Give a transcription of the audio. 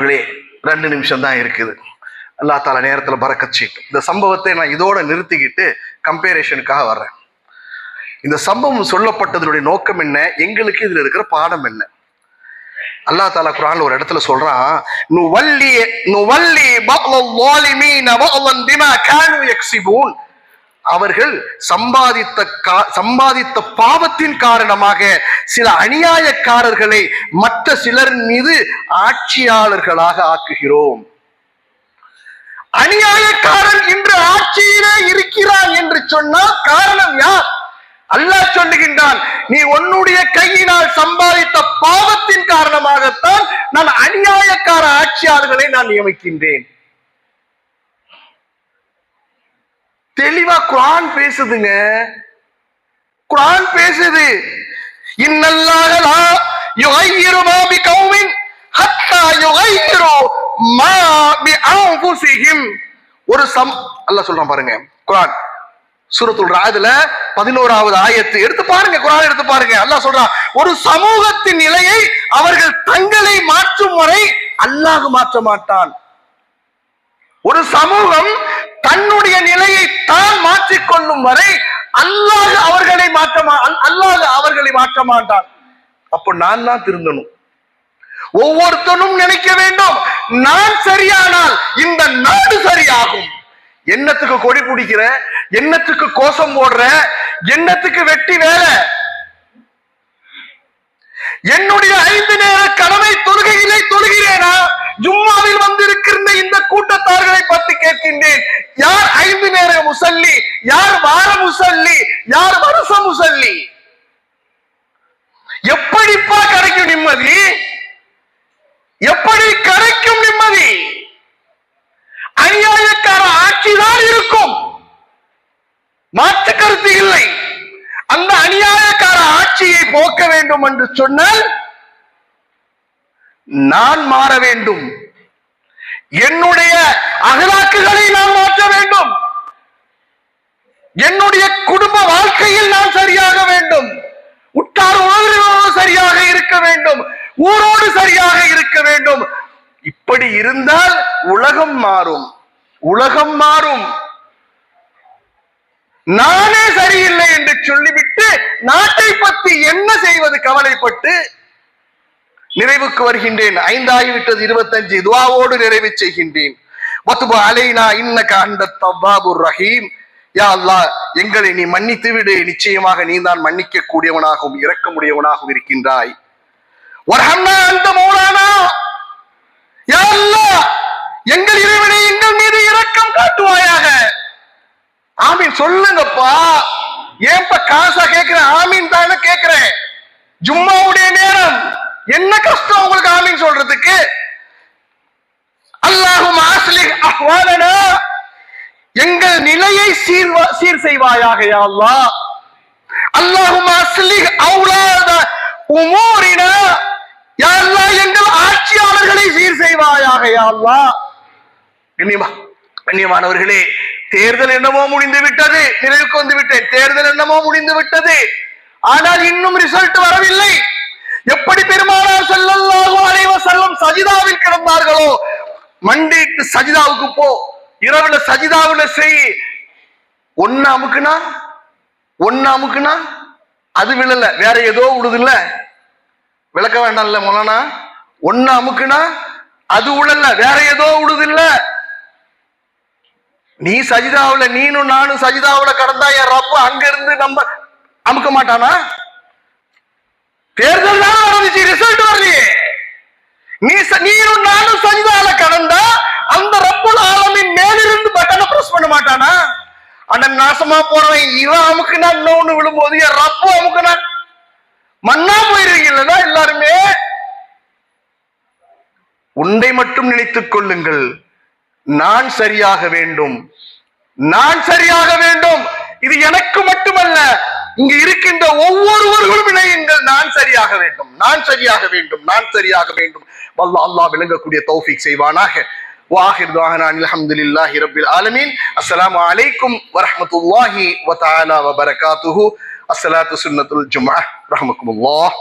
2 நிமிஷம் தான் இருக்குது. அல்லாஹ் தஆலா நேரத்துல பரக்கத் செய்யட்டும். இந்த சம்பவத்தை நான் இதோட நிறுத்திக்கிட்டு கம்பேரிஷனுக்காக வர்றேன். இந்த சம்பவம் சொல்லப்பட்டதனுடைய நோக்கம் என்ன, எங்களுக்கு இதுல இருக்கிற பாடம் என்ன? அல்லாஹ் தஆலா குர்ஆன்ல ஒரு இடத்துல சொல்றான், நுவல்லி பஅல் ஸாலிமீன பஅலன் பிமா கானூ யக்ஸிபூன். அவர்கள் சம்பாதித்த பாவத்தின் காரணமாக சில அநியாயக்காரர்களை மற்ற சிலர் மீது ஆட்சியாளர்களாக ஆக்குகிறோம். அநியாயக்காரன் இன்று ஆட்சியிலே இருக்கிறான் என்று சொன்னால் காரணம் யார்? அல்லாஹ் சொல்லுகின்றான், நீ உன்னுடைய கையினால் சம்பாதித்த பாவத்தின் காரணமாகத்தான் நான் அநியாயக்கார ஆட்சியாளர்களை நான் நியமிக்கின்றேன். தெளிவா குர்ஆன் பேசுதுங்க. குர்ஆன் பேசுது, இன்னல்லாஹ லா யுகையிரு மா பிகௌமின் ஹத்தா யுகையிரு மா பிஅன்ஃபுஸிஹிம். அல்லாஹ் சொல்றான் பாருங்க, குர்ஆன் சூரத்துல் ராத்ல 11வது ஆயத்து எடுத்து பாருங்க, குர்ஆன் எடுத்து பாருங்க. அல்லாஹ் சொல்றான், ஒரு சமூகத்தின் நிலையை அவர்கள் தங்களை மாற்றும் வரை அல்லாஹ் மாற்ற மாட்டான். ஒரு சமூகம் தன்னுடைய நிலையை தான் மாற்றிக்கொள்ளும் வரை அல்லாஹ் அவர்களை மாற்ற மாட்டான். அப்போ நான் தான் திருந்தணும். ஒவ்வொருத்தனும் நினைக்க வேண்டும், நான் சரியானால் இந்த நாடு சரியாகும். என்னத்துக்கு கொடி பிடிக்கிற, என்னத்துக்கு கோஷம் போடுற, என்னத்துக்கு வெட்டி வேலை? என்னுடைய 5 நேர கடமை தொழுகையிலே தொழுகிறேனா? ஜும்மாவில் வந்திருக்கிற இந்த கூட்டத்தார்களை பற்றி கேட்கின்றேன். யார் 5 நேர முசல்லி, யார் வார முசல்லி, யார் வருஷ முசல்லி? எப்படிப்பா கிடைக்கும் நிம்மதி? எப்படி கிடைக்கும் நிம்மதி? அநியாயக்கார ஆட்சிதான் இருக்கும், மாற்று கருத்து இல்லை. அந்த அநியாயக்கார ஆட்சியை போக்க வேண்டும் என்று சொன்னால் நான் மாற வேண்டும். என்னுடைய அகலாக்குகளை நான் மாற்ற வேண்டும். என்னுடைய குடும்ப வாழ்க்கையில் நான் சரியாக வேண்டும். உற்றார் உறவினரோடு சரியாக இருக்க வேண்டும். ஊரோடு சரியாக இருக்க வேண்டும். இப்படி இருந்தால் உலகம் மாறும். உலகம் மாறும். நானே சரியில்லை என்று சொல்லிவிட்டு நாட்டை பற்றி என்ன செய்வது கவலைப்பட்டு நிறைவுக்கு வருகின்றேன். 5 ஆகிவிட்டது, 25 துஆவோடு நிறைவு செய்கின்றேன். வத்பு அலைனா இன்னக அன்தத் தவ்வாபுர் ரஹீம். யா அல்லாஹ், எங்களை நீ மன்னித்து விடு, நிச்சயமாக நீ தான் மன்னிக்க கூடியவனாகவும் இரக்கமுடையவனாகவும் இருக்கின்றாய். வர்ஹம்னா அன்த மௌலானா. யா அல்லாஹ், எங்கள் இறைவனை எங்கள் மீது இரக்கம் காட்டுவாயாக. ஆமீன் சொல்லுங்கப்பா. ஏன்பா காசா கேட்கிறேன்? ஆமீன் தானே கேட்கிறேன். ஜும்மாவுடைய நேரம், என்ன கஷ்டம் உங்களுக்கு ஆமீன் சொல்றதுக்கு? அல்லாஹும்ம அஸ்லிஹ் அஹ்வாலனா, எங்கள் நிலையை சீர் செய்வாயாக யா அல்லாஹ். அல்லாஹும்ம அஸ்லிஹ் அவுலாத உமூரினா, யா அல்லாஹ் எங்கள் ஆட்சியாளர்களை சீர் செய்வாயாக யா அல்லாஹ். கண்ணியமானவர்களே, தேர்தல் என்னமோ முடிந்து விட்டது, நிறைவுக்கு வந்து விட்டேன். தேர்தல் என்னமோ முடிந்து விட்டது, ஆனால் இன்னும் ரிசல்ட் வரவில்லை. எப்படி பெருமானார் ஸல்லல்லாஹு அலைஹி வஸல்லம் சஜிதாவில் கிடந்தார்களோ, மண்டிட்டு சஜிதாவுக்கு போ, இரவுல சஜிதாவுல செய். ஒன்னு அமுக்குனா அது விழல, வேற ஏதோ விடுது இல்ல, விளக்க வேண்டாம்ல மௌலானா. ஒன்னு அமுக்குனா அது உழல, வேற ஏதோ விடுது இல்ல. நீ சஜிதாவுல, நீனும் நானும் சஜிதாவுல கடந்தா என் ரப்பு அங்க இருந்து நம்ம அமுக்க மாட்டானா? தேர்தல் தான் நடந்துச்சு, ரிசல்ட் வரலையே. நீனும் நானும் சஜிதால கடந்தா அந்த ரப்புல் ஆலமீன் மேலிருந்து பட்டனை பிரஸ் பண்ண மாட்டானா? ஆனா நாசமா போறவன் இவன் அமுக்குனா இன்னொன்னு விழும்போது என் ரப்பு அமுக்குனா மண்ணா போயிருவீங்கல்லதா எல்லாருமே. ஒன்றை மட்டும் நினைத்துக் கொள்ளுங்கள், நான் சரியாக வேண்டும், நான் சரியாக வேண்டும். இது எனக்கு மட்டுமல்ல, இங்கு இருக்கின்ற ஒவ்வொருவர்களும் இணையுங்கள். நான் சரியாக வேண்டும், நான் சரியாக வேண்டும், நான் சரியாக வேண்டும். வல்லாஹ் அல்லாஹ் விளங்கக்கூடிய தௌஃபீக் செய்வானாக. வாஹிர் துஆனா அல்ஹம்துலில்லாஹி ரப்பில் ஆலமீன். அஸ்ஸலாமு அலைக்கும் வரஹ்மத்துல்லாஹி வ தஆலா வ பரகாத்துஹு. அஸ்ஸலாத்து சுன்னத்துல் ஜும்ஆ. ரஹ்மக்குமுல்லாஹ்.